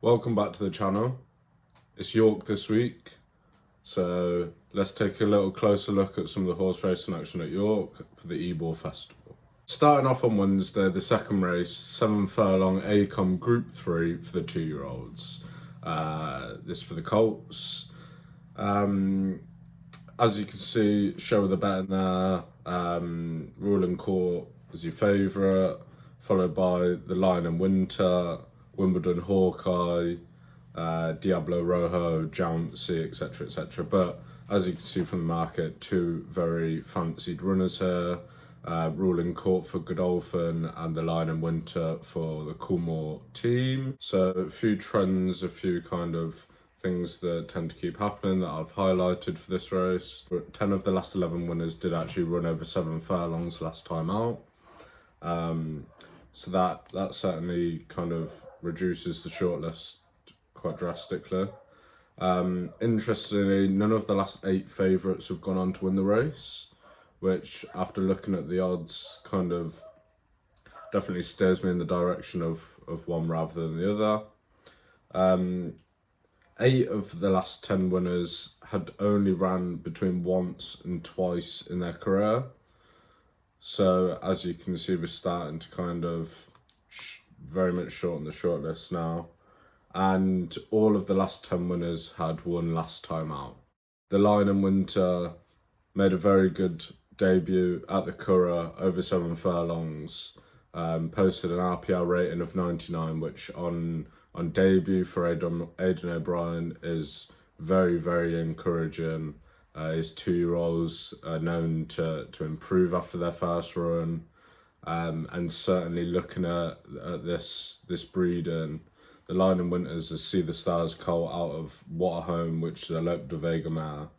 Welcome back to the channel. It's York this week, so let's take a little closer look at some of the horse racing action at York for the Ebor Festival. Starting off on Wednesday, the second race, 7 furlong Acomb Group 3 for the 2-year-olds. This for the colts. As you can see, show with the betting there, Ruling Court is your favourite, followed by the Lion and Winter, Wimbledon Hawkeye, Diablo Rojo, Jouncy, etc, etc. But as you can see from the market, two very fancied runners here, Ruling Court for Godolphin and the Lion and Winter for the Coolmore team. So a few trends, a few kind of things that tend to keep happening that I've highlighted for this race. 10 of the last 11 winners did actually run over 7 furlongs last time out. So that certainly kind of reduces the shortlist quite drastically. Interestingly, none of the last 8 favourites have gone on to win the race, which after looking at the odds kind of definitely steers me in the direction of one rather than the other. 8 of the last 10 winners had only ran between once and twice in their career. So as you can see, we're starting to kind of very much shorten the shortlist now. And all of the last 10 winners had won last time out. The Lion and Winter made a very good debut at the Curragh over 7 furlongs. Posted an RPR rating of 99, which on debut for Aidan O'Brien is very, very encouraging. His 2-year-olds are known to improve after their first run, and certainly looking at this breeding, the Lion and Winters is See the Stars colt out of What a Home, which is a Lope de Vega mare.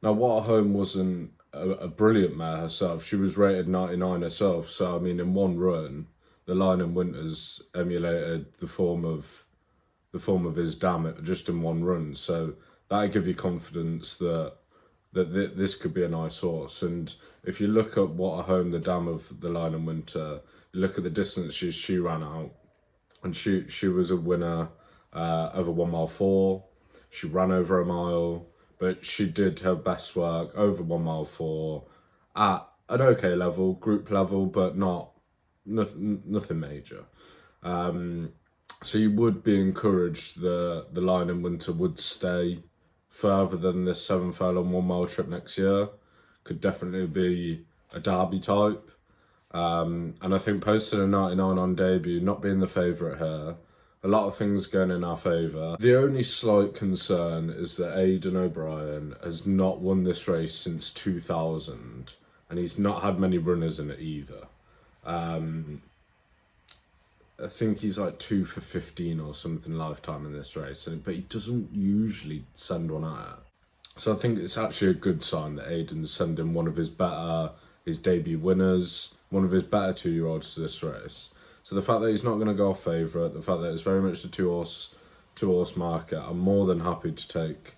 Now, What a Home wasn't a brilliant mare herself. She was rated 99 herself, so I mean, in one run, the Lion and Winters emulated the form of his dam just in one run. So that'll give you confidence that this could be a nice horse. And if you look at What a Home, the dam of the Lion and Winter, you look at the distance she ran out, and she was a winner over 1 mile 4. She ran over a mile, but she did her best work over 1 mile 4 at an okay level, group level, but nothing major. So you would be encouraged the Lion and Winter would stay further than this 7 furlong 1 mile trip next year. Could definitely be a derby type. And I think posting a 99 on debut, not being the favourite here, a lot of things going in our favour. The only slight concern is that Aidan O'Brien has not won this race since 2000, and he's not had many runners in it either. I think he's like 2 for 15 or something lifetime in this race, but he doesn't usually send one out. So I think it's actually a good sign that Aidan's sending one of his debut winners, one of his better 2-year-olds to this race. So the fact that he's not going to go off favourite, the fact that it's very much the two horse market, I'm more than happy to take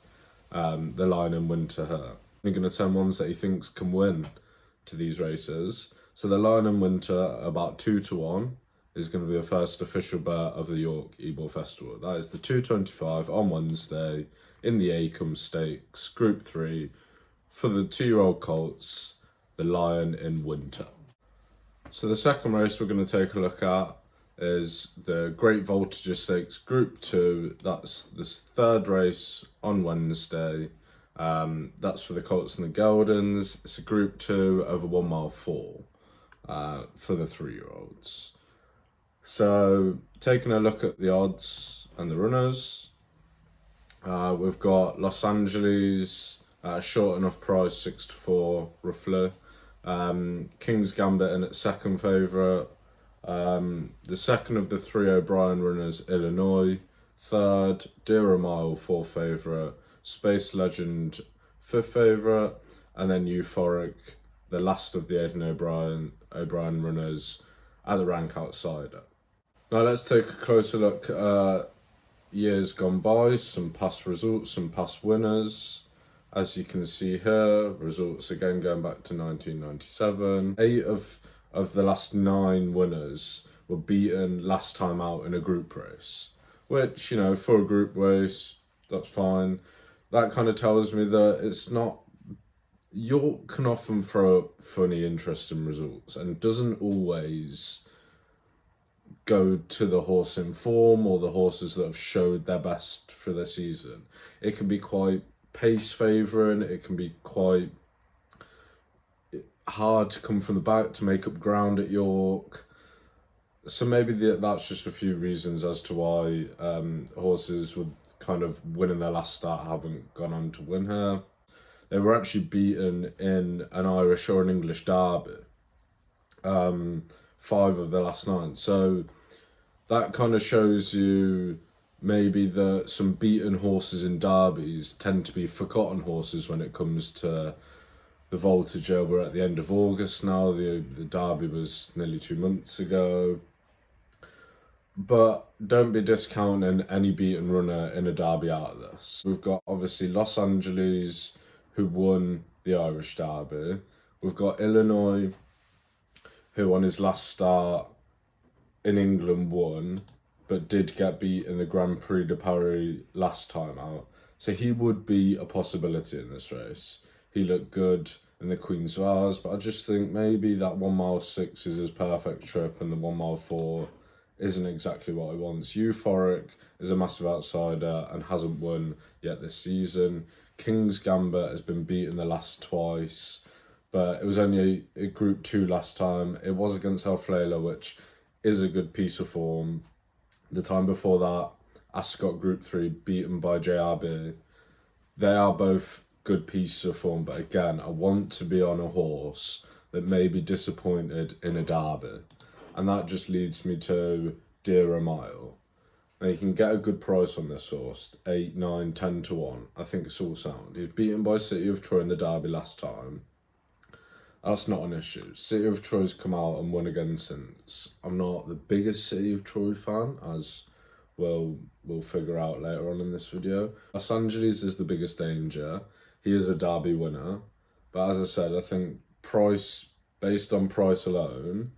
the Lion and Winter here. I'm going to send ones that he thinks can win to these races. So the Lion and Winter, about 2-1. Is going to be the first official bet of the York Ebor Festival. That is the 225 on Wednesday in the Acomb Stakes, Group 3, for the 2-year-old colts, the Lion in Winter. So the second race we're going to take a look at is the Great Voltigeur Stakes, Group 2. That's this 3rd race on Wednesday. That's for the colts and the geldings. It's a Group 2 over 1 mile 4 for the 3-year-olds. So, taking a look at the odds and the runners, we've got Los Angeles at a short enough price, 6-4 roughly. King's Gambit in at second favourite. The second of the 3 O'Brien runners, Illinois. Third, Dear a Mile, 4th favourite. Space Legend, 5th favourite. And then Euphoric, the last of the Aidan O'Brien runners, at the rank outsider. Now let's take a closer look at years gone by, some past results, some past winners. As you can see here, results again going back to 1997. 8 of the last 9 winners were beaten last time out in a group race, which, you know, for a group race, that's fine. That kind of tells me that it's not... York can often throw up funny, interesting results and doesn't always go to the horse in form or the horses that have showed their best for the season. It can be quite pace favouring, it can be quite hard to come from the back to make up ground at York. So maybe that's just a few reasons as to why horses with kind of winning their last start haven't gone on to win her. They were actually beaten in an Irish or an English derby, 5 of the last 9. So that kind of shows you maybe that some beaten horses in derbies tend to be forgotten horses when it comes to the Voltigeur. We're at the end of August now. The derby was nearly 2 months ago. But don't be discounting any beaten runner in a derby out of this. We've got obviously Los Angeles, who won the Irish Derby. We've got Illinois, who on his last start in England won, but did get beat in the Grand Prix de Paris last time out. So he would be a possibility in this race. He looked good in the Queen's Vase, but I just think maybe that 1 mile 6 is his perfect trip and the 1 mile 4 isn't exactly what he wants. Euphoric is a massive outsider and hasn't won yet this season. King's Gambit has been beaten the last twice, but it was only a Group 2 last time. It was against Alflela, which is a good piece of form. The time before that, Ascot Group 3 beaten by JRB. They are both good pieces of form, but again, I want to be on a horse that may be disappointed in a derby. And that just leads me to Dear a Mile. Now you can get a good price on this horse, 8, 9, 10 to 1. I think it's all sound. He was beaten by City of Troy in the derby last time. That's not an issue. City of Troy's come out and won again since. I'm not the biggest City of Troy fan, as we'll figure out later on in this video. Los Angeles is the biggest danger. He is a derby winner. But as I said, I think price, based on price alone,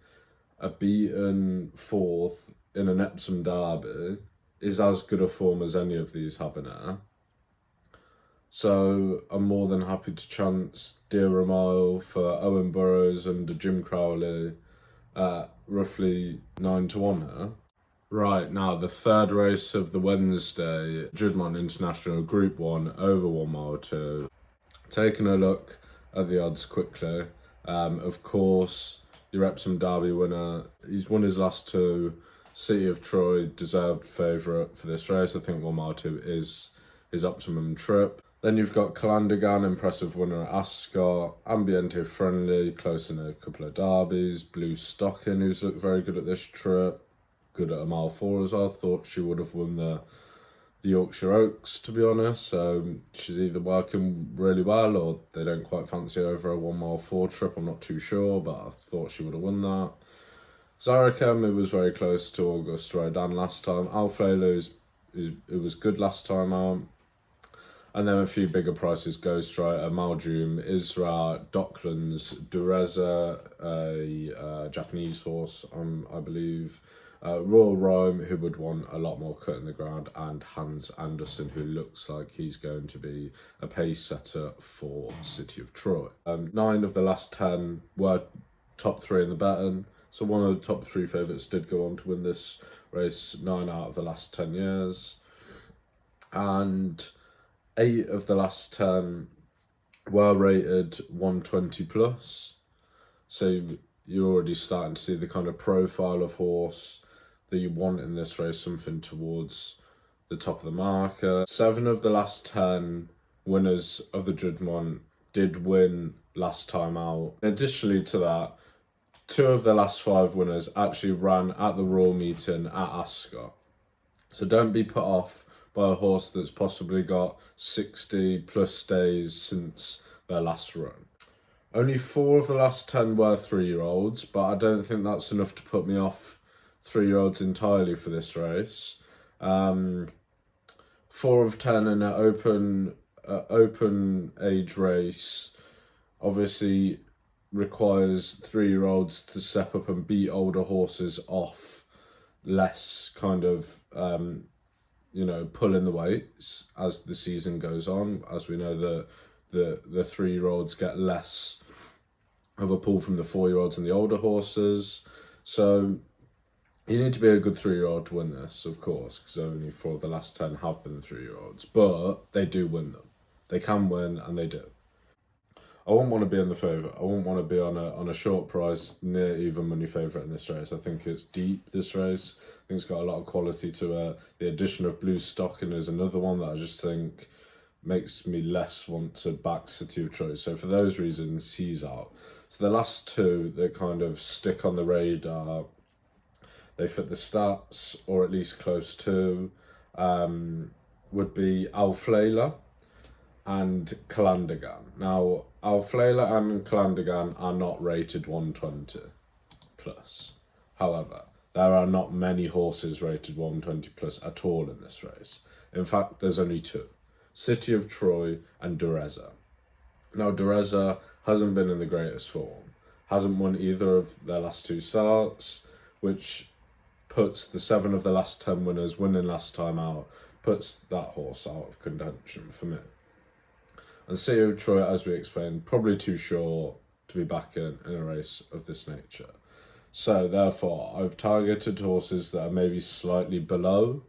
a beaten 4th in an Epsom derby is as good a form as any of these have in there. So I'm more than happy to chance Dear a Mile for Owen Burrows and Jim Crowley at roughly 9 to 1 here. Right, now the third race of the Wednesday, Juddmonte International Group 1 over 1 mile 2. Taking a look at the odds quickly. Of course, your Epsom Derby winner, he's won his last 2. City of Troy, deserved favourite for this race. I think 1 mile 2 is his optimum trip. Then you've got Calandagan, impressive winner at Ascot. Ambiente Friendly, close in a couple of derbies. Blue Stocking, who's looked very good at this trip. Good at a mile 4 as well. Thought she would have won the Yorkshire Oaks, to be honest. So she's either working really well or they don't quite fancy over a 1 mile 4 trip. I'm not too sure, but I thought she would have won that. Zarachem, it was very close to August Rodan last time. Alflela, it was good last time out. And then a few bigger prices, Ghostwriter, Maldrum, Isra, Docklands, Dureza, a Japanese horse, I believe, Royal Rome, who would want a lot more cut in the ground, and Hans Andersen, who looks like he's going to be a pace setter for City of Troy. 9 of the last 10 were top 3 in the betting, so one of the top 3 favourites did go on to win this race 9 out of the last 10 years. And 8 of the last 10 were rated 120 plus. So you're already starting to see the kind of profile of horse that you want in this race, something towards the top of the market. 7 of the last 10 winners of the Juddmonte did win last time out. Additionally to that, 2 of the last 5 winners actually ran at the Royal Meeting at Ascot. So don't be put off by a horse that's possibly got 60 plus stays since their last run. Only 4 of the last 10 were 3-year-olds, but I don't think that's enough to put me off 3-year-olds entirely for this race. 4 of 10 in an open age race obviously requires 3-year-olds to step up and beat older horses off less kind of you know, pulling the weights as the season goes on. As we know, the 3-year-olds get less of a pull from the 4-year-olds and the older horses. So you need to be a good 3-year-old to win this, of course, because only 4 of the last 10 have been 3-year-olds. But they do win them. They can win, and they do. I wouldn't want to be in the favourite. I wouldn't want to be on a short price, near even money favourite in this race. I think it's deep, this race. I think it's got a lot of quality to it. The addition of Blue Stocking is another one that I just think makes me less want to back City of Troy. So for those reasons, he's out. So the last 2 that kind of stick on the radar, they fit the stats, or at least close to, would be Alflela and Calandagan. Now, Alflela and Calandagan are not rated 120 plus. However, there are not many horses rated 120 plus at all in this race. In fact, there's only 2. City of Troy and Dureza. Now, Dureza hasn't been in the greatest form. Hasn't won either of their last 2 starts, which puts the 7 of the last 10 winners winning last time out, puts that horse out of contention for me. And City of Troy, as we explained, probably too short to be back in a race of this nature. So therefore, I've targeted horses that are maybe slightly below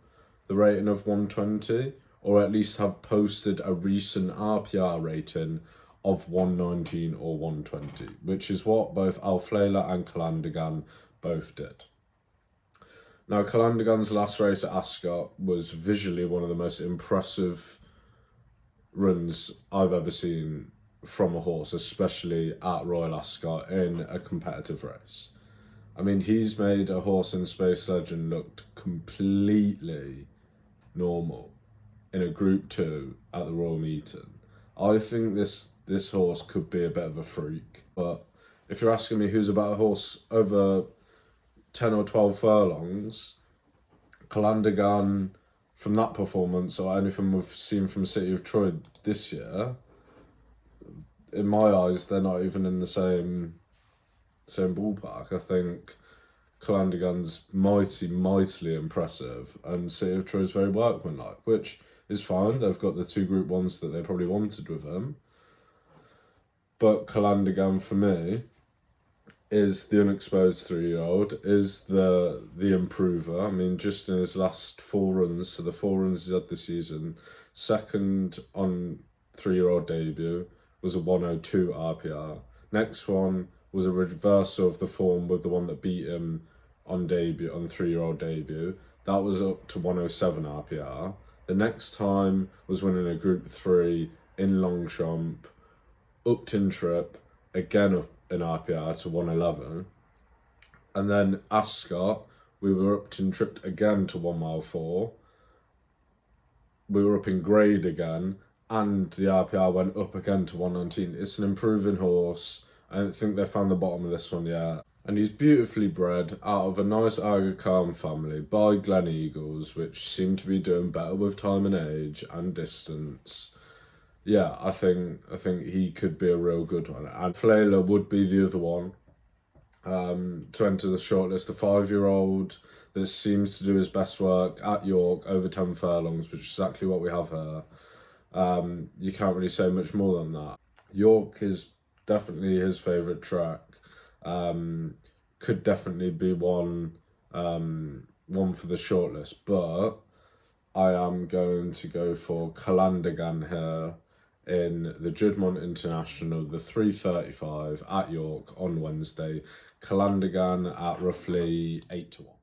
the rating of 120, or at least have posted a recent RPR rating of 119 or 120, which is what both Alflela and Calandagan both did. Now, Calandagan's last race at Ascot was visually one of the most impressive runs I've ever seen from a horse, especially at Royal Ascot in a competitive race. I mean, he's made a horse in Space Legend look completely normal in a Group 2 at the Royal Meeting. I think this horse could be a bit of a freak, but if you're asking me who's a better horse over 10 or 12 furlongs, Calandagan from that performance, or anything we've seen from City of Troy this year, in my eyes, they're not even in the same ballpark. I think Calandagan's mightily impressive, and City of Troy's very workmanlike, which is fine. They've got the 2 Group 1s that they probably wanted with him. But Calandagan, for me, is the unexposed 3-year-old, is the improver. I mean, just in his last 4 runs, so the 4 runs he's had this season, second on 3-year-old debut was a 102 RPR. Next one was a reversal of the form with the one that beat him on debut, on 3-year-old debut. That was up to 107 RPR. The next time was winning a Group 3 in Longchamp, Upton Trip, again up in RPR to 111. And then Ascot, we were Upton Tripped again to 1 mile 4. We were up in grade again, and the RPR went up again to 119. It's an improving horse. I don't think they found the bottom of this one yet. And he's beautifully bred out of a nice Acomb family by Glen Eagles, which seem to be doing better with time and age and distance. Yeah, I think he could be a real good one. And Flayler would be the other one to enter the shortlist. The 5-year-old that seems to do his best work at York over 10 furlongs, which is exactly what we have here. You can't really say much more than that. York is definitely his favourite track. Could definitely be one for the shortlist, but I am going to go for Calandagan here in the Juddmonte International, the 3:35 at York on Wednesday. Calandagan at roughly 8 to 1.